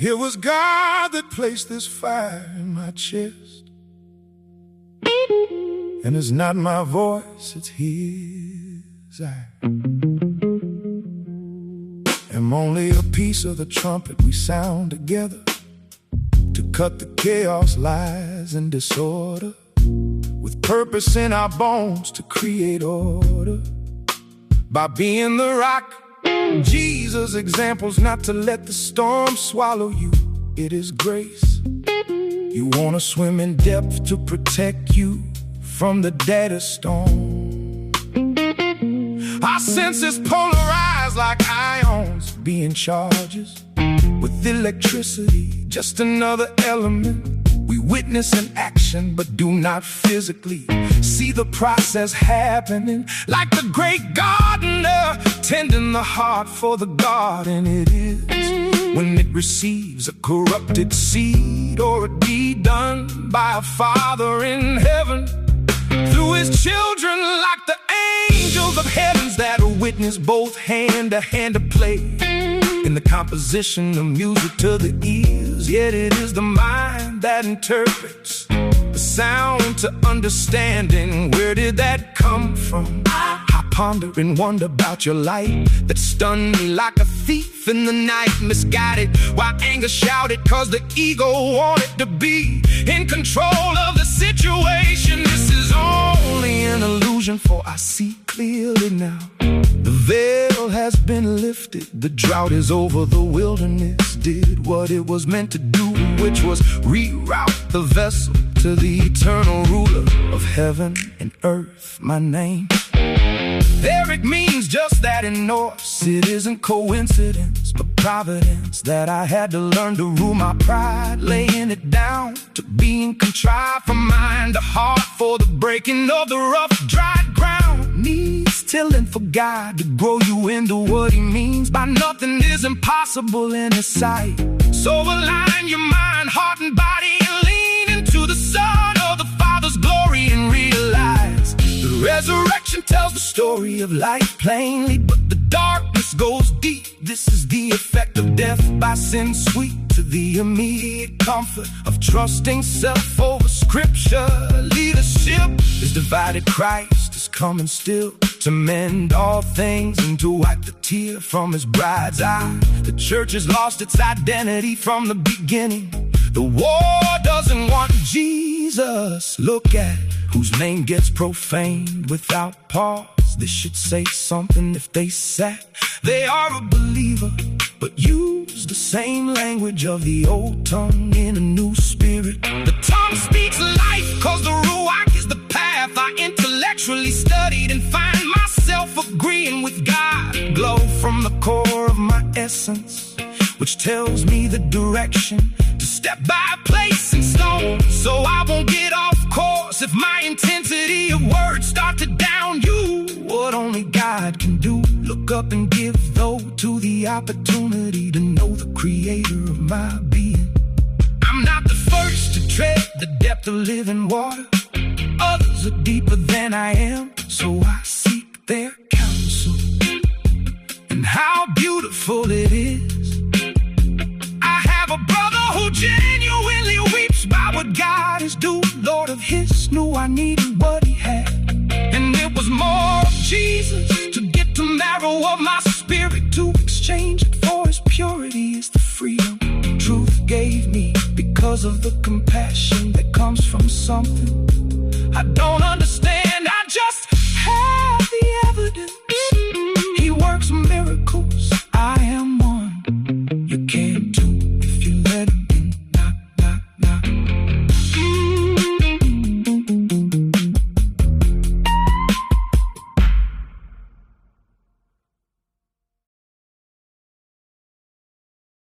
It was God that placed this fire in my chest, and it's not my voice, it's His. I am only a piece of the trumpet we sound together to cut the chaos, lies, and disorder, with purpose in our bones to create order. By being the rock, Jesus' examples, not to let the storm swallow you. It is grace. You wanna swim in depth to protect you from the deadest storm. Our senses polarized like ions being charges with electricity, just another element. We witness an action but do not physically see the process happening. Like the great gardener tending the heart for the garden it is, when it receives a corrupted seed or a deed done by a Father in heaven through His children, like the angels of heavens that witness both hand to hand to play in the composition of music to the ears. Yet it is the mind that interprets the sound to understanding. Where did that come from? I ponder and wonder about your light that stunned me like a thief in the night, misguided while anger shouted, cause the ego wanted to be in control of the situation. This is only an illusion, for I see clearly now. The veil has been lifted, the drought is over, the wilderness did what it was meant to do, which was reroute the vessel to the eternal ruler of heaven and earth. My name, Eric, means just that in Norse. It isn't coincidence, but providence, that I had to learn to rule my pride, laying it down to being contrived from mind to heart for the breaking of the rough, dried ground. Needs tilling for God to grow you into what He means by nothing is impossible in His sight. So align your mind, heart, and body and lean into the Son of the Father's glory and realize the resurrection tells the story of life plainly, but the darkness goes deep. This is the effect of death by sin, sweet to the immediate comfort of trusting self over Scripture. Leadership is divided, Christ is coming still to mend all things and to wipe the tear from His bride's eye. The church has lost its identity from the beginning. The war doesn't want Jesus. Look at whose name gets profaned without pause. This should say something if they sat. They are a believer, but use the same language of the old tongue in a new spirit. The tongue speaks life, cause the Ruach is the path I intellectually studied and find myself agreeing with God. Glow from the core of my essence, which tells me the direction to step by a place in stone, so I won't get off course if my intensity of words start to down you. What only God can do, look up and give though to the opportunity to know the creator of my being. I'm not the first to tread the depth of living water. Others are deeper than I am, so I seek their counsel. And how beautiful it is. I have a brother who genuinely weeps by what God is doing. Lord of His knew I needed what He had, and it was more of Jesus to get the marrow of my spirit, to exchange it for His purity is the freedom truth gave me, because of the compassion that comes from something I don't understand. I just